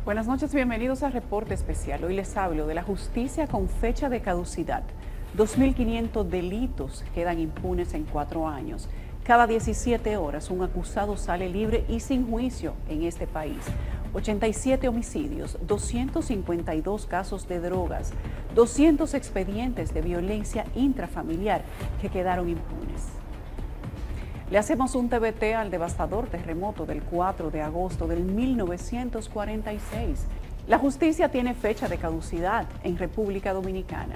Buenas noches, bienvenidos a Reporte Especial. Hoy les hablo de la justicia con fecha de caducidad. 2.500 delitos quedan impunes en 4 años. Cada 17 horas un acusado sale libre y sin juicio en este país. 87 homicidios, 252 casos de drogas, 200 expedientes de violencia intrafamiliar que quedaron impunes. Le hacemos un TBT al devastador terremoto del 4 de agosto del 1946. La justicia tiene fecha de caducidad en República Dominicana.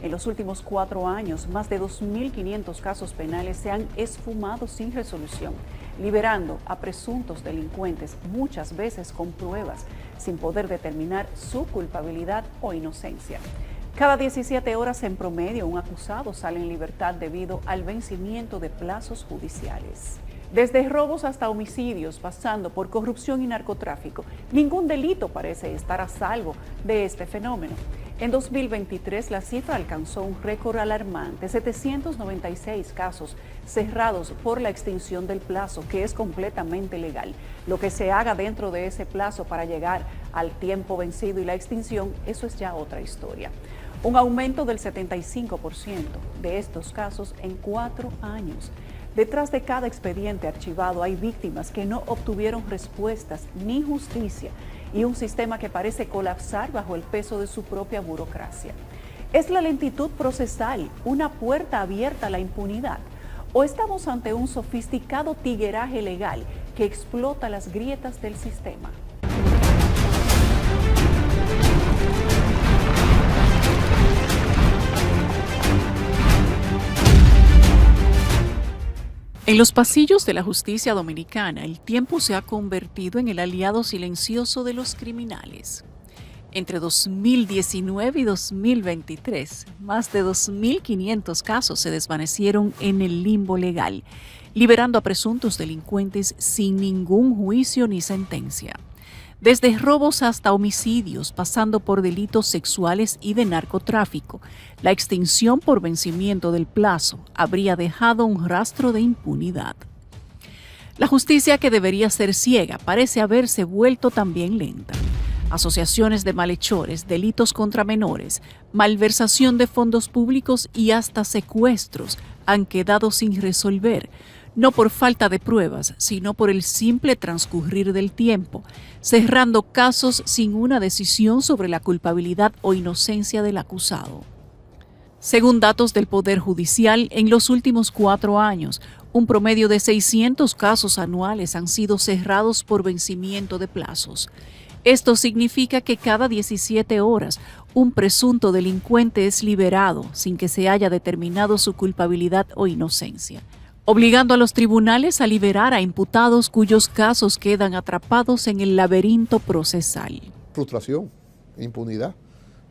En los últimos 4 años, más de 2.500 casos penales se han esfumado sin resolución, liberando a presuntos delincuentes, muchas veces con pruebas, sin poder determinar su culpabilidad o inocencia. Cada 17 horas en promedio un acusado sale en libertad debido al vencimiento de plazos judiciales. Desde robos hasta homicidios, pasando por corrupción y narcotráfico, ningún delito parece estar a salvo de este fenómeno. En 2023 la cifra alcanzó un récord alarmante, 796 casos cerrados por la extinción del plazo, que es completamente legal. Lo que se haga dentro de ese plazo para llegar al tiempo vencido y la extinción, eso es ya otra historia. Un aumento del 75% de estos casos en 4 años. Detrás de cada expediente archivado hay víctimas que no obtuvieron respuestas ni justicia y un sistema que parece colapsar bajo el peso de su propia burocracia. ¿Es la lentitud procesal una puerta abierta a la impunidad? ¿O estamos ante un sofisticado tigueraje legal que explota las grietas del sistema? En los pasillos de la justicia dominicana, el tiempo se ha convertido en el aliado silencioso de los criminales. Entre 2019 y 2023, más de 2.500 casos se desvanecieron en el limbo legal, liberando a presuntos delincuentes sin ningún juicio ni sentencia. Desde robos hasta homicidios, pasando por delitos sexuales y de narcotráfico, la extinción por vencimiento del plazo habría dejado un rastro de impunidad. La justicia, que debería ser ciega, parece haberse vuelto también lenta. Asociaciones de malhechores, delitos contra menores, malversación de fondos públicos y hasta secuestros han quedado sin resolver, no por falta de pruebas, sino por el simple transcurrir del tiempo, cerrando casos sin una decisión sobre la culpabilidad o inocencia del acusado. Según datos del Poder Judicial, en los últimos 4 años, un promedio de 600 casos anuales han sido cerrados por vencimiento de plazos. Esto significa que cada 17 horas un presunto delincuente es liberado sin que se haya determinado su culpabilidad o inocencia, obligando a los tribunales a liberar a imputados cuyos casos quedan atrapados en el laberinto procesal. Frustración, impunidad,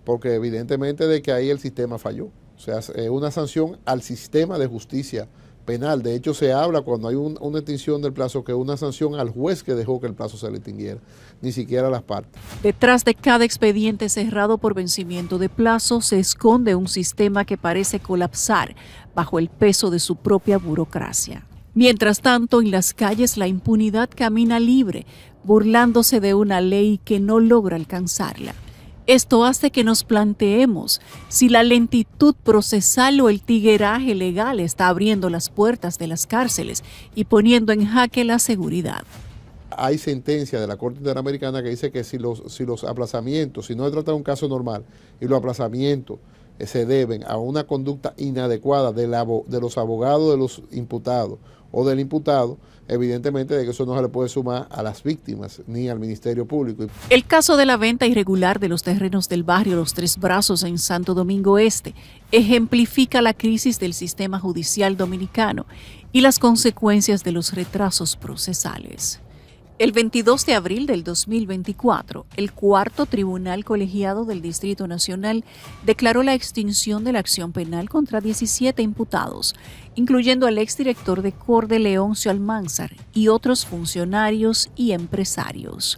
porque evidentemente de que ahí el sistema falló. O sea, una sanción al sistema de justicia penal. De hecho, se habla cuando hay una extinción del plazo que una sanción al juez que dejó que el plazo se le extinguiera, ni siquiera a las partes. Detrás de cada expediente cerrado por vencimiento de plazo se esconde un sistema que parece colapsar bajo el peso de su propia burocracia. Mientras tanto, en las calles la impunidad camina libre, burlándose de una ley que no logra alcanzarla. Esto hace que nos planteemos si la lentitud procesal o el tigueraje legal está abriendo las puertas de las cárceles y poniendo en jaque la seguridad. Hay sentencia de la Corte Interamericana que dice que si los aplazamientos, si no se trata de un caso normal y los aplazamientos se deben a una conducta inadecuada de los abogados de los imputados o del imputado, evidentemente de que eso no se le puede sumar a las víctimas ni al Ministerio Público. El caso de la venta irregular de los terrenos del barrio Los Tres Brazos en Santo Domingo Este ejemplifica la crisis del sistema judicial dominicano y las consecuencias de los retrasos procesales. El 22 de abril del 2024, el cuarto tribunal colegiado del Distrito Nacional declaró la extinción de la acción penal contra 17 imputados, incluyendo al exdirector de Corde Leoncio Almanzar y otros funcionarios y empresarios.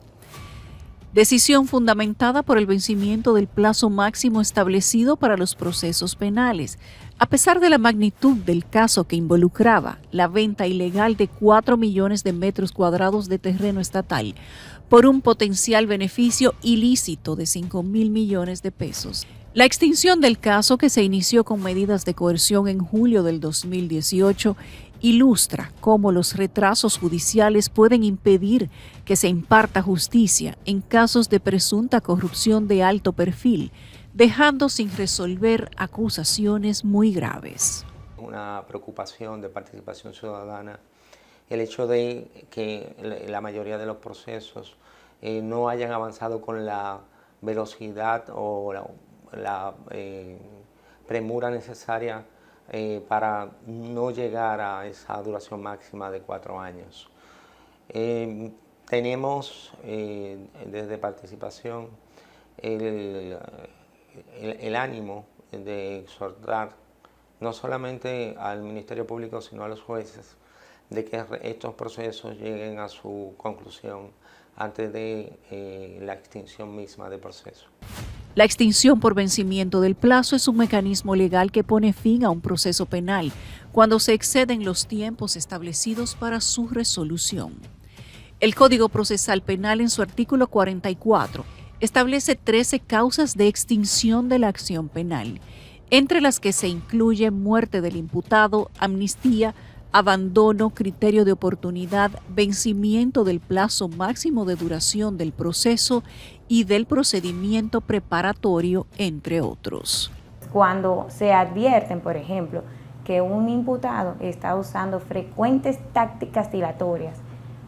Decisión fundamentada por el vencimiento del plazo máximo establecido para los procesos penales. A pesar de la magnitud del caso que involucraba la venta ilegal de 4 millones de metros cuadrados de terreno estatal por un potencial beneficio ilícito de 5.000 millones de pesos. La extinción del caso, que se inició con medidas de coerción en julio del 2018, ilustra cómo los retrasos judiciales pueden impedir que se imparta justicia en casos de presunta corrupción de alto perfil, dejando sin resolver acusaciones muy graves. Una preocupación de participación ciudadana, el hecho de que la mayoría de los procesos no hayan avanzado con la velocidad o la premura necesaria para no llegar a esa duración máxima de 4 años. Tenemos desde participación el ánimo de exhortar no solamente al Ministerio Público sino a los jueces de que estos procesos lleguen a su conclusión antes de la extinción misma del proceso. La extinción por vencimiento del plazo es un mecanismo legal que pone fin a un proceso penal cuando se exceden los tiempos establecidos para su resolución. El Código Procesal Penal, en su artículo 44, establece 13 causas de extinción de la acción penal, entre las que se incluye muerte del imputado, amnistía, abandono, criterio de oportunidad, vencimiento del plazo máximo de duración del proceso y del procedimiento preparatorio, entre otros. Cuando se advierten, por ejemplo, que un imputado está usando frecuentes tácticas dilatorias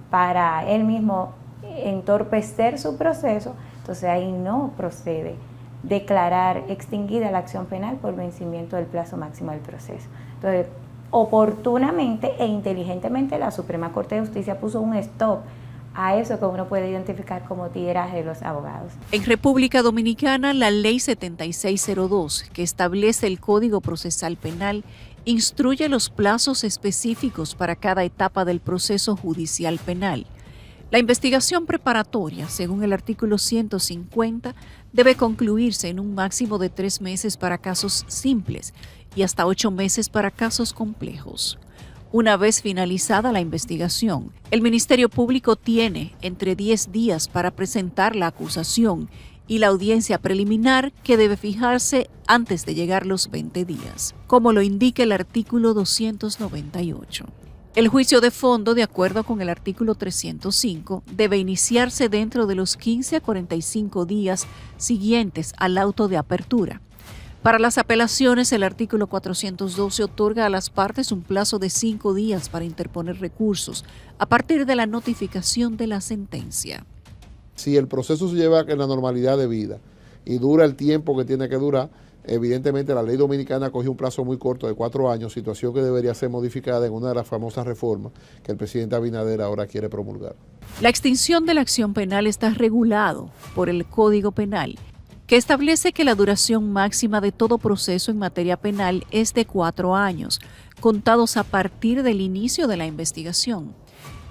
para él mismo entorpecer su proceso, entonces ahí no procede declarar extinguida la acción penal por vencimiento del plazo máximo del proceso. Entonces, oportunamente e inteligentemente la Suprema Corte de Justicia puso un stop a eso que uno puede identificar como tigueraje de los abogados. En República Dominicana, la Ley 7602, que establece el Código Procesal Penal, instruye los plazos específicos para cada etapa del proceso judicial penal. La investigación preparatoria, según el artículo 150, debe concluirse en un máximo de 3 meses para casos simples y hasta 8 meses para casos complejos. Una vez finalizada la investigación, el Ministerio Público tiene entre 10 días para presentar la acusación y la audiencia preliminar, que debe fijarse antes de llegar los 20 días, como lo indica el artículo 298. El juicio de fondo, de acuerdo con el artículo 305, debe iniciarse dentro de los 15 a 45 días siguientes al auto de apertura. Para las apelaciones, el artículo 412 otorga a las partes un plazo de 5 días para interponer recursos a partir de la notificación de la sentencia. Si el proceso se lleva en la normalidad de vida y dura el tiempo que tiene que durar, evidentemente la ley dominicana cogió un plazo muy corto de 4 años, situación que debería ser modificada en una de las famosas reformas que el presidente Abinader ahora quiere promulgar. La extinción de la acción penal está regulado por el Código Penal, que establece que la duración máxima de todo proceso en materia penal es de 4 años, contados a partir del inicio de la investigación.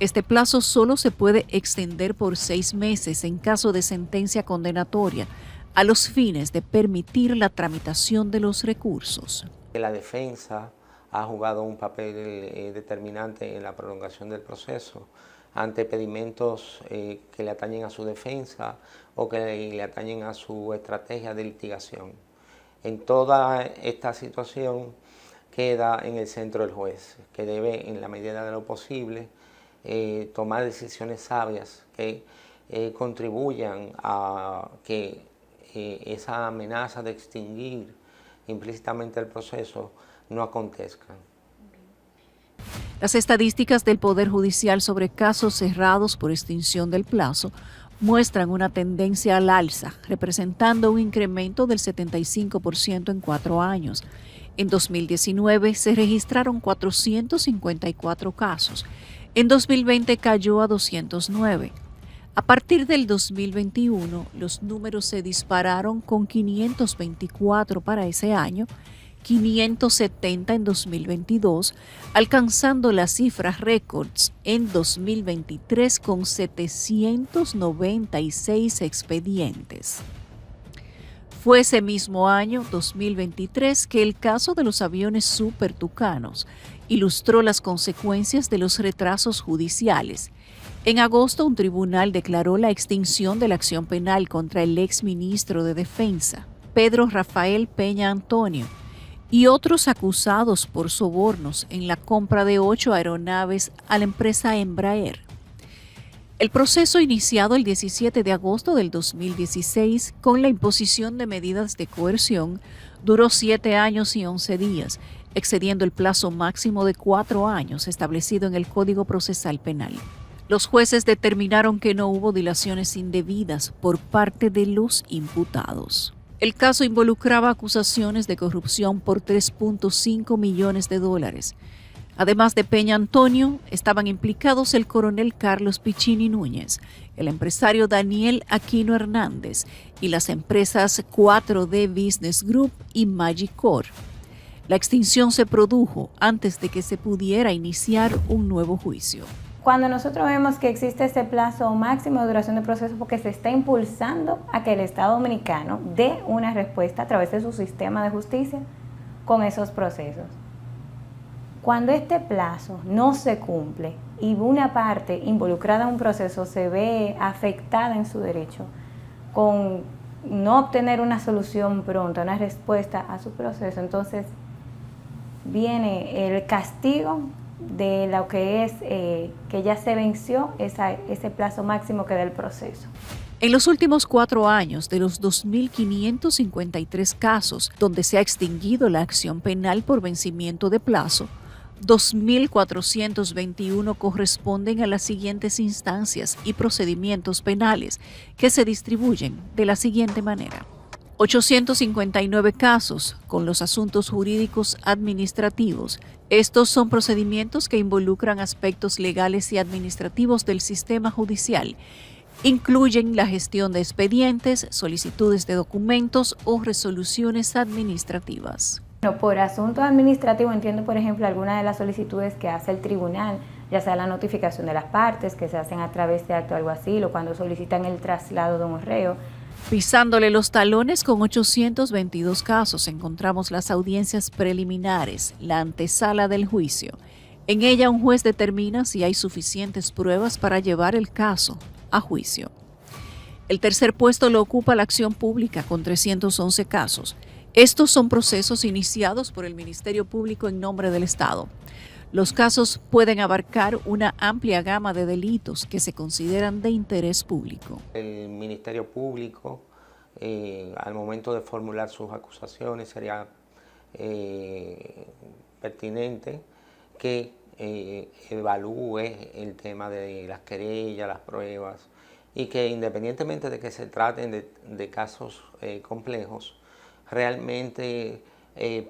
Este plazo solo se puede extender por 6 meses en caso de sentencia condenatoria, a los fines de permitir la tramitación de los recursos. La defensa ha jugado un papel determinante en la prolongación del proceso ante pedimentos que le atañen a su defensa o que le atañen a su estrategia de litigación. En toda esta situación queda en el centro el juez, que debe, en la medida de lo posible, tomar decisiones sabias que contribuyan a que esa amenaza de extinguir implícitamente el proceso no acontezca. Las estadísticas del Poder Judicial sobre casos cerrados por extinción del plazo muestran una tendencia al alza, representando un incremento del 75% en 4 años. En 2019 se registraron 454 casos. En 2020 cayó a 209. A partir del 2021, los números se dispararon con 524 para ese año 570 en 2022, alcanzando las cifras récords en 2023 con 796 expedientes. Fue ese mismo año, 2023, que el caso de los aviones Super Tucanos ilustró las consecuencias de los retrasos judiciales. En agosto, un tribunal declaró la extinción de la acción penal contra el exministro de Defensa, Pedro Rafael Peña Antonio, y otros acusados por sobornos en la compra de 8 aeronaves a la empresa Embraer. El proceso iniciado el 17 de agosto del 2016 con la imposición de medidas de coerción duró 7 años y 11 días, excediendo el plazo máximo de 4 años establecido en el Código Procesal Penal. Los jueces determinaron que no hubo dilaciones indebidas por parte de los imputados. El caso involucraba acusaciones de corrupción por $3.5 millones. Además de Peña Antonio, estaban implicados el coronel Carlos Piccini Núñez, el empresario Daniel Aquino Hernández y las empresas 4D Business Group y Magicor. La extinción se produjo antes de que se pudiera iniciar un nuevo juicio. Cuando nosotros vemos que existe ese plazo máximo de duración de proceso porque se está impulsando a que el Estado Dominicano dé una respuesta a través de su sistema de justicia con esos procesos. Cuando este plazo no se cumple y una parte involucrada en un proceso se ve afectada en su derecho con no obtener una solución pronta, una respuesta a su proceso, entonces viene el castigo de lo que es que ya se venció ese plazo máximo que da el proceso. En los últimos 4 años, de los 2.553 casos donde se ha extinguido la acción penal por vencimiento de plazo, 2.421 corresponden a las siguientes instancias y procedimientos penales que se distribuyen de la siguiente manera. 859 casos con los asuntos jurídicos administrativos. Estos son procedimientos que involucran aspectos legales y administrativos del sistema judicial. Incluyen la gestión de expedientes, solicitudes de documentos o resoluciones administrativas. Por asunto administrativo entiendo, por ejemplo, algunas de las solicitudes que hace el tribunal, ya sea la notificación de las partes, que se hacen a través de acto alguacil o cuando solicitan el traslado de un reo. Pisándole los talones con 822 casos encontramos las audiencias preliminares, la antesala del juicio. En ella un juez determina si hay suficientes pruebas para llevar el caso a juicio. El tercer puesto lo ocupa la acción pública con 311 casos. Estos son procesos iniciados por el Ministerio Público en nombre del Estado. Los casos pueden abarcar una amplia gama de delitos que se consideran de interés público. El Ministerio Público, al momento de formular sus acusaciones, sería pertinente que evalúe el tema de las querellas, las pruebas, y que independientemente de que se traten de casos complejos, realmente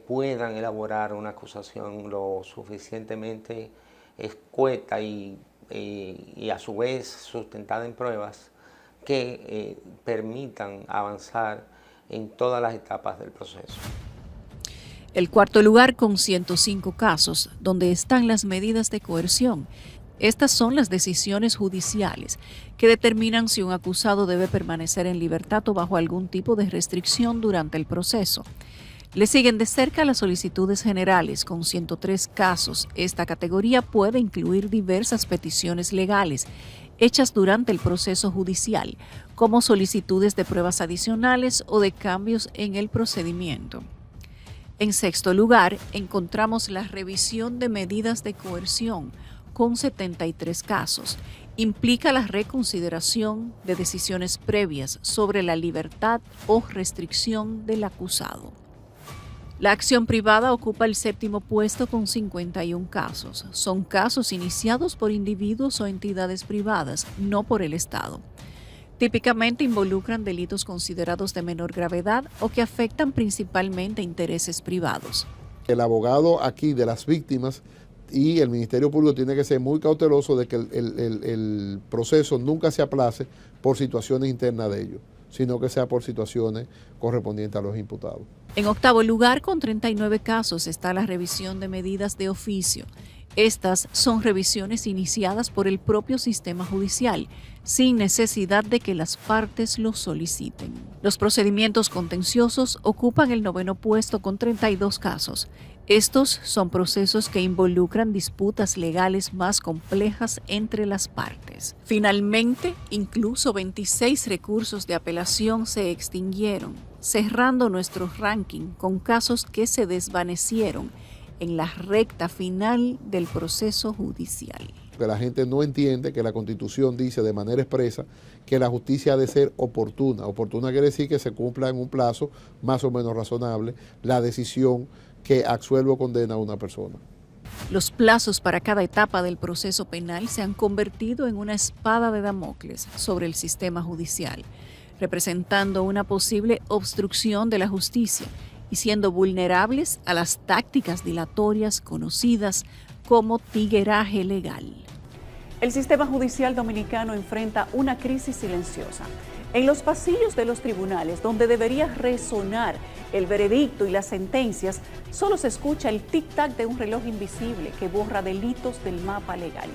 puedan elaborar una acusación lo suficientemente escueta y a su vez sustentada en pruebas que permitan avanzar en todas las etapas del proceso. El cuarto lugar con 105 casos, donde están las medidas de coerción. Estas son las decisiones judiciales que determinan si un acusado debe permanecer en libertad o bajo algún tipo de restricción durante el proceso. Le siguen de cerca las solicitudes generales con 103 casos. Esta categoría puede incluir diversas peticiones legales hechas durante el proceso judicial, como solicitudes de pruebas adicionales o de cambios en el procedimiento. En sexto lugar, encontramos la revisión de medidas de coerción con 73 casos. Implica la reconsideración de decisiones previas sobre la libertad o restricción del acusado. La acción privada ocupa el séptimo puesto con 51 casos. Son casos iniciados por individuos o entidades privadas, no por el Estado. Típicamente involucran delitos considerados de menor gravedad o que afectan principalmente intereses privados. El abogado aquí de las víctimas y el Ministerio Público tiene que ser muy cauteloso de que el proceso nunca se aplace por situaciones internas de ellos. sino que sea por situaciones correspondientes a los imputados. En octavo lugar, con 39 casos, está la revisión de medidas de oficio. Estas son revisiones iniciadas por el propio sistema judicial, sin necesidad de que las partes lo soliciten. Los procedimientos contenciosos ocupan el noveno puesto con 32 casos. Estos son procesos que involucran disputas legales más complejas entre las partes. Finalmente, incluso 26 recursos de apelación se extinguieron, cerrando nuestro ranking con casos que se desvanecieron en la recta final del proceso judicial. Que la gente no entiende que la Constitución dice de manera expresa que la justicia ha de ser oportuna. Oportuna quiere decir que se cumpla en un plazo más o menos razonable la decisión que absuelve o condena a una persona. Los plazos para cada etapa del proceso penal se han convertido en una espada de Damocles sobre el sistema judicial, representando una posible obstrucción de la justicia y siendo vulnerables a las tácticas dilatorias conocidas como tigueraje legal. El sistema judicial dominicano enfrenta una crisis silenciosa. En los pasillos de los tribunales, donde debería resonar el veredicto y las sentencias, solo se escucha el tic-tac de un reloj invisible que borra delitos del mapa legal.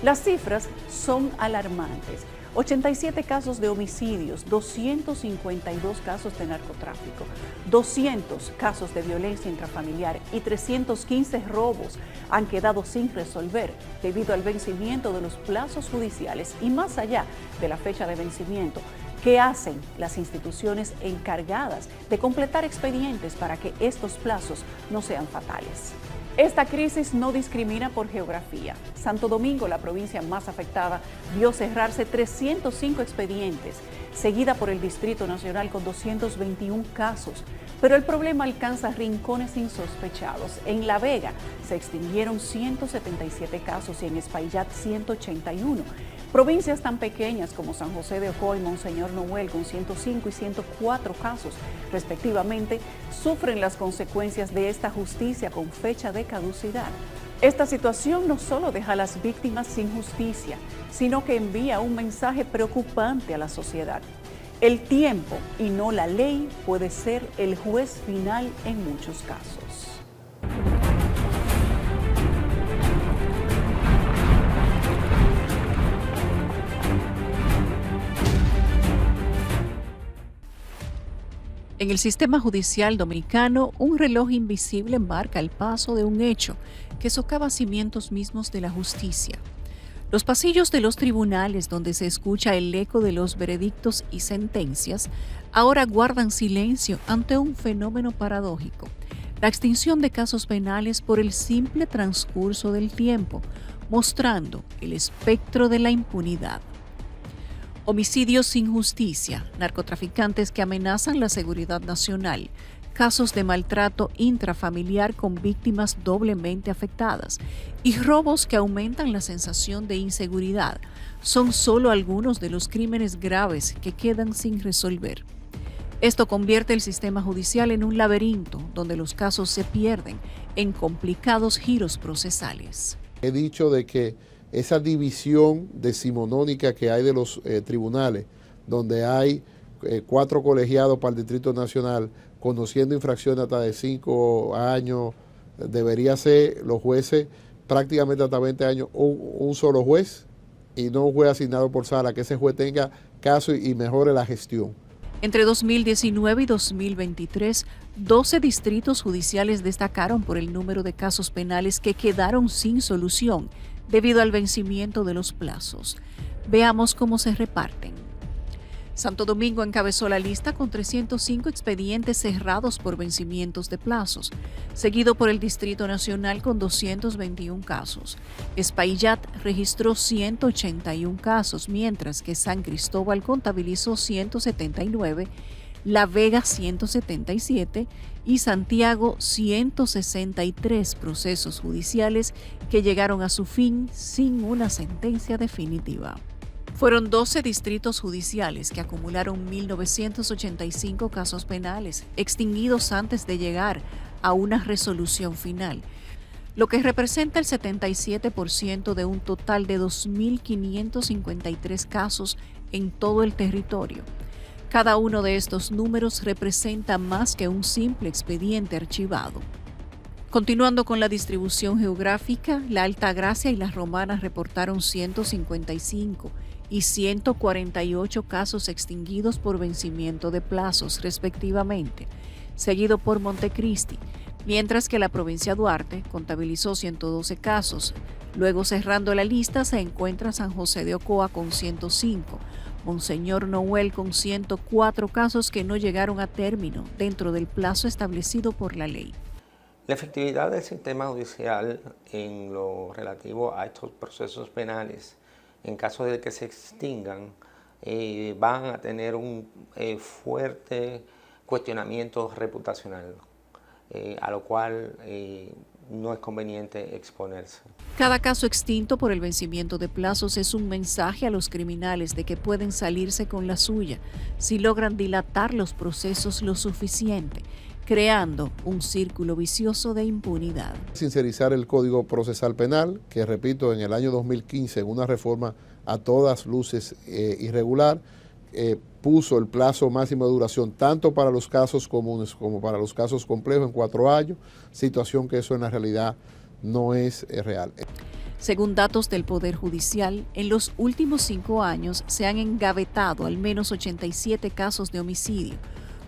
Las cifras son alarmantes. 87 casos de homicidios, 252 casos de narcotráfico, 200 casos de violencia intrafamiliar y 315 robos han quedado sin resolver debido al vencimiento de los plazos judiciales y más allá de la fecha de vencimiento. ¿Qué hacen las instituciones encargadas de completar expedientes para que estos plazos no sean fatales? Esta crisis no discrimina por geografía. Santo Domingo, la provincia más afectada, vio cerrarse 305 expedientes, seguida por el Distrito Nacional con 221 casos. Pero el problema alcanza rincones insospechados. En La Vega se extinguieron 177 casos y en Espaillat 181. Provincias tan pequeñas como San José de Ocoa y Monseñor Noel, con 105 y 104 casos, respectivamente, sufren las consecuencias de esta justicia con fecha de caducidad. Esta situación no solo deja a las víctimas sin justicia, sino que envía un mensaje preocupante a la sociedad. El tiempo y no la ley puede ser el juez final en muchos casos. En el sistema judicial dominicano, un reloj invisible marca el paso de un hecho que socava cimientos mismos de la justicia. Los pasillos de los tribunales, donde se escucha el eco de los veredictos y sentencias, ahora guardan silencio ante un fenómeno paradójico: la extinción de casos penales por el simple transcurso del tiempo, mostrando el espectro de la impunidad. Homicidios sin justicia, narcotraficantes que amenazan la seguridad nacional, casos de maltrato intrafamiliar con víctimas doblemente afectadas y robos que aumentan la sensación de inseguridad son solo algunos de los crímenes graves que quedan sin resolver. Esto convierte el sistema judicial en un laberinto donde los casos se pierden en complicados giros procesales. He dicho de que esa división decimonónica que hay de los tribunales, donde hay 4 colegiados para el Distrito Nacional, conociendo infracciones hasta de 5 años, debería ser los jueces prácticamente hasta 20 años, un solo juez y no un juez asignado por sala, que ese juez tenga caso y mejore la gestión. Entre 2019 y 2023, 12 distritos judiciales destacaron por el número de casos penales que quedaron sin solución debido al vencimiento de los plazos. Veamos cómo se reparten. Santo Domingo encabezó la lista con 305 expedientes cerrados por vencimientos de plazos, seguido por el Distrito Nacional con 221 casos. Espaillat registró 181 casos, mientras que San Cristóbal contabilizó 179, La Vega 177 y Santiago 163 procesos judiciales que llegaron a su fin sin una sentencia definitiva. Fueron 12 distritos judiciales que acumularon 1.985 casos penales, extinguidos antes de llegar a una resolución final, lo que representa el 77% de un total de 2.553 casos en todo el territorio. Cada uno de estos números representa más que un simple expediente archivado. Continuando con la distribución geográfica, la Altagracia y la Romana reportaron 155 y 148 casos extinguidos por vencimiento de plazos, respectivamente, seguido por Montecristi, mientras que la provincia Duarte contabilizó 112 casos. Luego, cerrando la lista, se encuentra San José de Ocoa con 105, Monseñor Noel con 104 casos que no llegaron a término dentro del plazo establecido por la ley. La efectividad del sistema judicial en lo relativo a estos procesos penales, en caso de que se extingan, van a tener un fuerte cuestionamiento reputacional, a lo cual no es conveniente exponerse. Cada caso extinto por el vencimiento de plazos es un mensaje a los criminales de que pueden salirse con la suya si logran dilatar los procesos lo suficiente, creando un círculo vicioso de impunidad. Sincerizar el Código Procesal Penal, que repito, en el año 2015, en una reforma a todas luces irregular, puso el plazo máximo de duración tanto para los casos comunes como para los casos complejos en 4 años, situación que eso en la realidad no es real. Según datos del Poder Judicial, en los últimos 5 años se han engavetado al menos 87 casos de homicidio,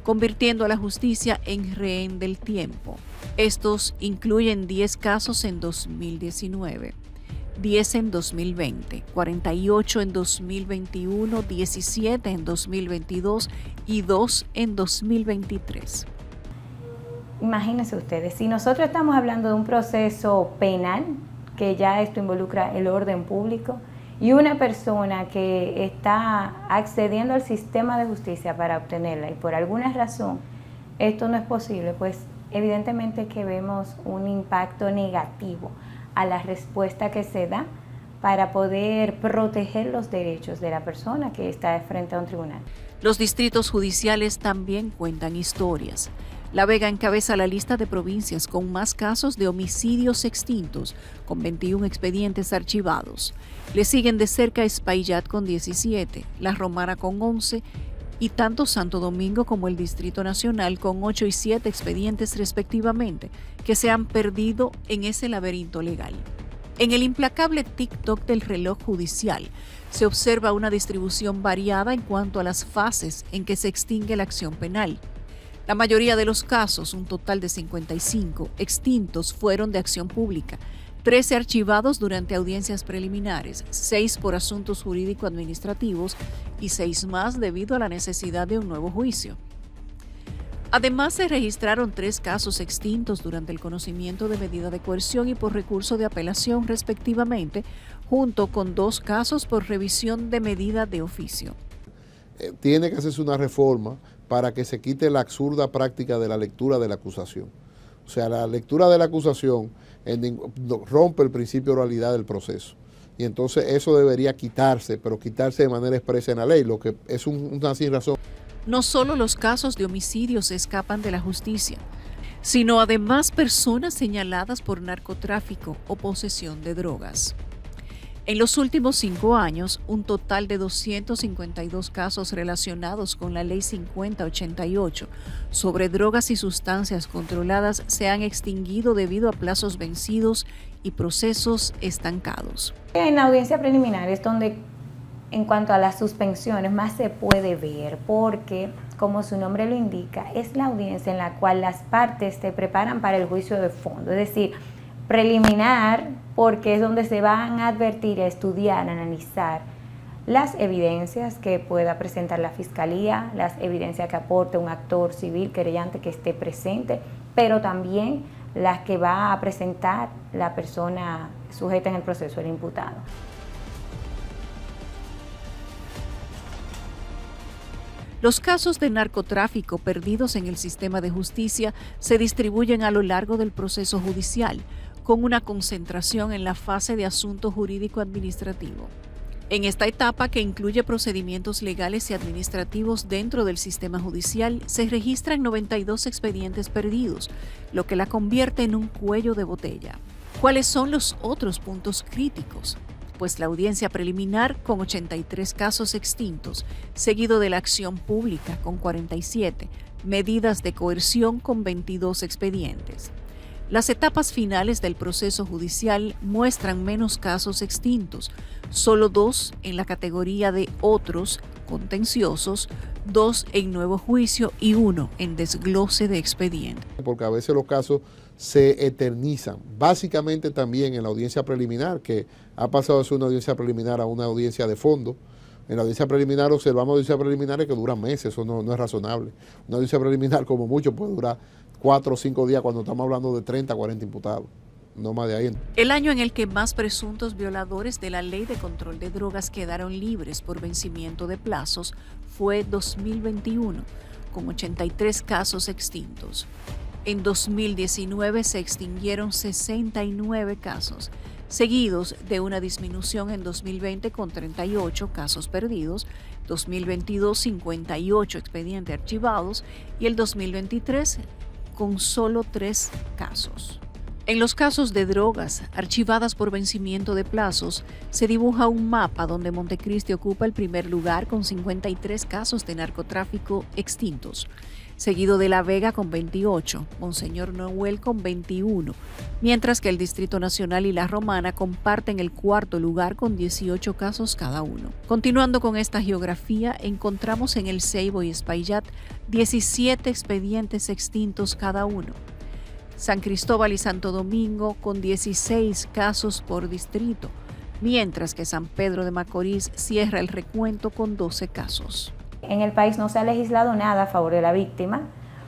convirtiendo a la justicia en rehén del tiempo. Estos incluyen 10 casos en 2019, 10 en 2020, 48 en 2021, 17 en 2022 y 2 en 2023. Imagínense ustedes, si nosotros estamos hablando de un proceso penal, que ya esto involucra el orden público, y una persona que está accediendo al sistema de justicia para obtenerla y por alguna razón esto no es posible, pues evidentemente que vemos un impacto negativo a la respuesta que se da para poder proteger los derechos de la persona que está frente a un tribunal. Los distritos judiciales también cuentan historias. La Vega encabeza la lista de provincias con más casos de homicidios extintos, con 21 expedientes archivados. Le siguen de cerca Espaillat con 17, La Romana con 11 y tanto Santo Domingo como el Distrito Nacional con 8 y 7 expedientes respectivamente, que se han perdido en ese laberinto legal. En el implacable TikTok del reloj judicial se observa una distribución variada en cuanto a las fases en que se extingue la acción penal. La mayoría de los casos, un total de 55, extintos fueron de acción pública, 13 archivados durante audiencias preliminares, 6 por asuntos jurídico-administrativos y 6 más debido a la necesidad de un nuevo juicio. Además, se registraron 3 casos extintos durante el conocimiento de medida de coerción y por recurso de apelación, respectivamente, junto con 2 casos por revisión de medida de oficio. Tiene que hacerse una reforma para que se quite la absurda práctica de la lectura de la acusación. O sea, la lectura de la acusación rompe el principio de oralidad del proceso. Y entonces eso debería quitarse, pero quitarse de manera expresa en la ley, lo que es una sin razón. No solo los casos de homicidio se escapan de la justicia, sino además personas señaladas por narcotráfico o posesión de drogas. En los últimos 5 años, un total de 252 casos relacionados con la Ley 5088 sobre drogas y sustancias controladas se han extinguido debido a plazos vencidos y procesos estancados. En la audiencia preliminar es donde, en cuanto a las suspensiones, más se puede ver porque, como su nombre lo indica, es la audiencia en la cual las partes se preparan para el juicio de fondo, es decir, preliminar, porque es donde se van a advertir, a estudiar, a analizar las evidencias que pueda presentar la fiscalía, las evidencias que aporte un actor civil querellante que esté presente, pero también las que va a presentar la persona sujeta en el proceso, el imputado. Los casos de narcotráfico perdidos en el sistema de justicia se distribuyen a lo largo del proceso judicial, con una concentración en la fase de asunto jurídico-administrativo. En esta etapa, que incluye procedimientos legales y administrativos dentro del sistema judicial, se registran 92 expedientes perdidos, lo que la convierte en un cuello de botella. ¿Cuáles son los otros puntos críticos? pues la audiencia preliminar con 83 casos extintos, seguido de la acción pública con 47, medidas de coerción con 22 expedientes. Las etapas finales del proceso judicial muestran menos casos extintos, solo 2 en la categoría de otros contenciosos, 2 en nuevo juicio y 1 en desglose de expediente. Porque a veces los casos se eternizan, básicamente también en la audiencia preliminar, que ha pasado de ser una audiencia preliminar a una audiencia de fondo. En la audiencia preliminar observamos audiencias preliminares que duran meses, eso no es razonable. Una audiencia preliminar como mucho puede durar 4 o 5 días cuando estamos hablando de 30 a 40 imputados, no más de ahí. El año en el que más presuntos violadores de la Ley de Control de Drogas quedaron libres por vencimiento de plazos fue 2021, con 83 casos extintos. En 2019 se extinguieron 69 casos, seguidos de una disminución en 2020 con 38 casos perdidos, 2022 58 expedientes archivados y el 2023 con solo 3 casos. En los casos de drogas archivadas por vencimiento de plazos, se dibuja un mapa donde Montecristi ocupa el primer lugar con 53 casos de narcotráfico extintos, seguido de La Vega con 28, Monseñor Noel con 21, mientras que el Distrito Nacional y La Romana comparten el cuarto lugar con 18 casos cada uno. Continuando con esta geografía, encontramos en El Ceibo y Espaillat 17 expedientes extintos cada uno. San Cristóbal y Santo Domingo con 16 casos por distrito, mientras que San Pedro de Macorís cierra el recuento con 12 casos. En el país no se ha legislado nada a favor de la víctima,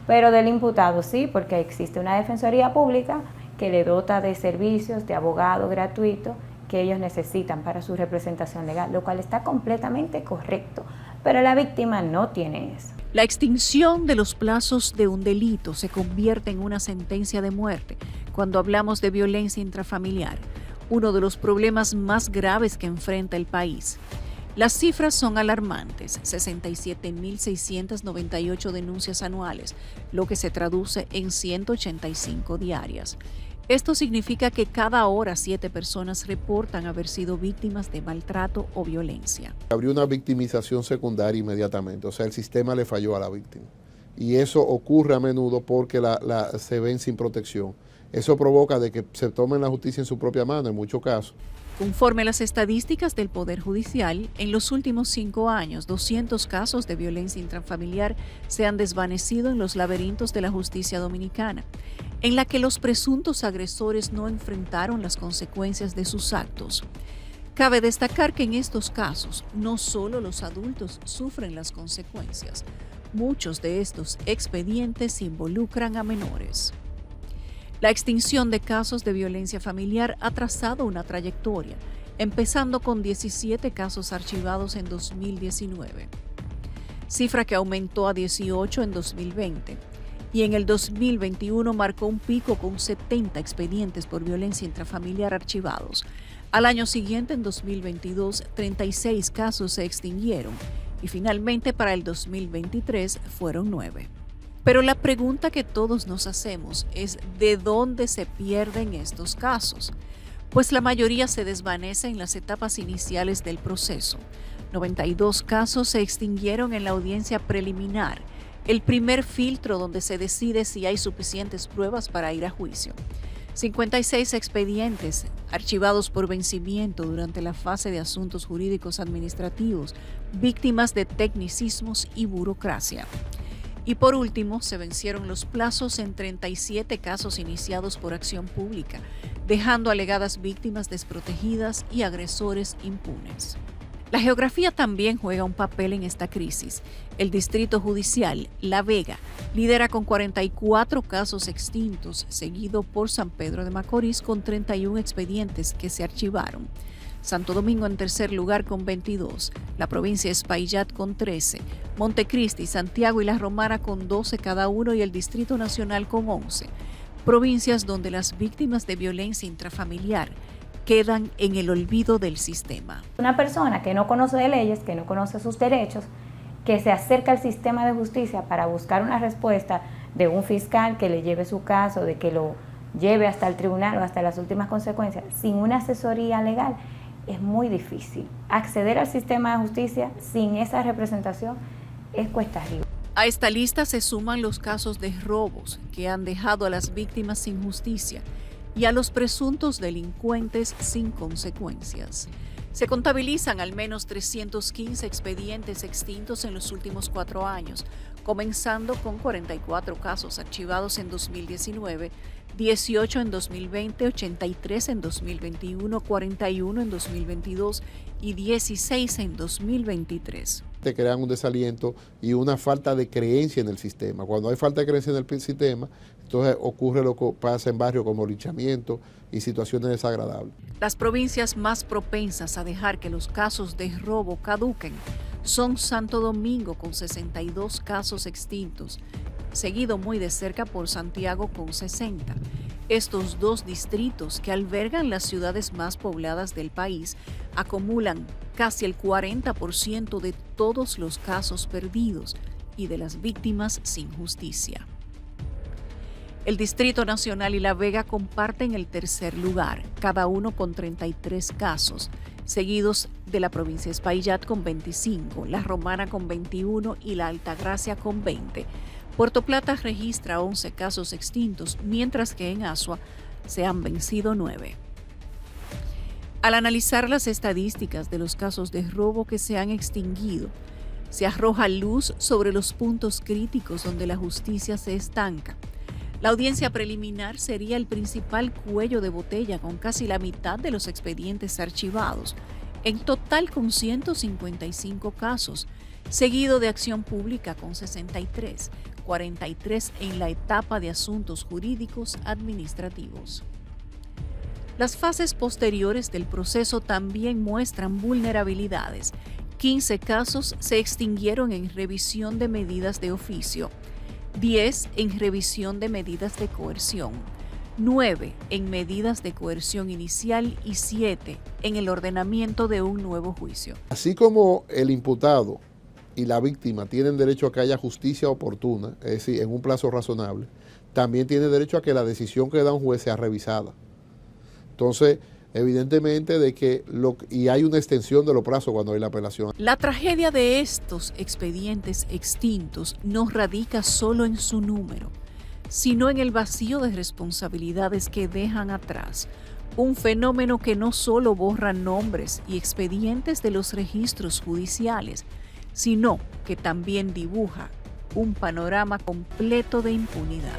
pero del imputado sí, porque existe una defensoría pública que le dota de servicios, de abogado gratuito que ellos necesitan para su representación legal, lo cual está completamente correcto, pero la víctima no tiene eso. La extinción de los plazos de un delito se convierte en una sentencia de muerte cuando hablamos de violencia intrafamiliar, uno de los problemas más graves que enfrenta el país. Las cifras son alarmantes, 67.698 denuncias anuales, lo que se traduce en 185 diarias. Esto significa que cada hora 7 personas reportan haber sido víctimas de maltrato o violencia. Abrió una victimización secundaria inmediatamente, o sea, el sistema le falló a la víctima. Y eso ocurre a menudo porque se ven sin protección. Eso provoca de que se tomen la justicia en su propia mano en muchos casos. Conforme a las estadísticas del Poder Judicial, en los últimos 5 años, 200 casos de violencia intrafamiliar se han desvanecido en los laberintos de la justicia dominicana, en la que los presuntos agresores no enfrentaron las consecuencias de sus actos. Cabe destacar que en estos casos, no solo los adultos sufren las consecuencias, muchos de estos expedientes involucran a menores. La extinción de casos de violencia familiar ha trazado una trayectoria, empezando con 17 casos archivados en 2019, cifra que aumentó a 18 en 2020, y en el 2021 marcó un pico con 70 expedientes por violencia intrafamiliar archivados. Al año siguiente, en 2022, 36 casos se extinguieron, y finalmente para el 2023 fueron 9. Pero la pregunta que todos nos hacemos es ¿de dónde se pierden estos casos? Pues la mayoría se desvanece en las etapas iniciales del proceso. 92 casos se extinguieron en la audiencia preliminar, el primer filtro donde se decide si hay suficientes pruebas para ir a juicio. 56 expedientes archivados por vencimiento durante la fase de asuntos jurídicos administrativos, víctimas de tecnicismos y burocracia. Y por último, se vencieron los plazos en 37 casos iniciados por acción pública, dejando alegadas víctimas desprotegidas y agresores impunes. La geografía también juega un papel en esta crisis. El Distrito Judicial, La Vega, lidera con 44 casos extintos, seguido por San Pedro de Macorís con 31 expedientes que se archivaron. Santo Domingo en tercer lugar con 22, la provincia de Espaillat con 13, Montecristi, Santiago y La Romana con 12 cada uno y el Distrito Nacional con 11. Provincias donde las víctimas de violencia intrafamiliar quedan en el olvido del sistema. Una persona que no conoce de leyes, que no conoce sus derechos, que se acerca al sistema de justicia para buscar una respuesta de un fiscal que le lleve su caso, de que lo lleve hasta el tribunal o hasta las últimas consecuencias, sin una asesoría legal, es muy difícil. Acceder al sistema de justicia sin esa representación es cuesta arriba. A esta lista se suman los casos de robos que han dejado a las víctimas sin justicia y a los presuntos delincuentes sin consecuencias. Se contabilizan al menos 315 expedientes extintos en los últimos 4 años, comenzando con 44 casos archivados en 2019, 18 en 2020, 83 en 2021, 41 en 2022 y 16 en 2023. Te crean un desaliento y una falta de creencia en el sistema. Cuando hay falta de creencia en el sistema, entonces ocurre lo que pasa en barrios como linchamiento y situaciones desagradables. Las provincias más propensas a dejar que los casos de robo caduquen son Santo Domingo con 62 casos extintos, seguido muy de cerca por Santiago con 60. Estos dos distritos, que albergan las ciudades más pobladas del país, acumulan casi el 40% de todos los casos perdidos y de las víctimas sin justicia. El Distrito Nacional y La Vega comparten el tercer lugar, cada uno con 33 casos, seguidos de la provincia de Espaillat con 25, La Romana con 21 y La Altagracia con 20. Puerto Plata registra 11 casos extintos, mientras que en Azua se han vencido 9. Al analizar las estadísticas de los casos de robo que se han extinguido, se arroja luz sobre los puntos críticos donde la justicia se estanca. La audiencia preliminar sería el principal cuello de botella, con casi la mitad de los expedientes archivados, en total con 155 casos, seguido de acción pública con 63, 43 en la etapa de asuntos jurídicos administrativos. Las fases posteriores del proceso también muestran vulnerabilidades. 15 casos se extinguieron en revisión de medidas de oficio, 10 en revisión de medidas de coerción, 9 en medidas de coerción inicial y 7 en el ordenamiento de un nuevo juicio. Así como el imputado y la víctima tienen derecho a que haya justicia oportuna, es decir, en un plazo razonable, también tiene derecho a que la decisión que da un juez sea revisada. Entonces, evidentemente y hay una extensión de los plazos cuando hay la apelación. La tragedia de estos expedientes extintos no radica solo en su número, sino en el vacío de responsabilidades que dejan atrás. Un fenómeno que no solo borra nombres y expedientes de los registros judiciales, sino que también dibuja un panorama completo de impunidad.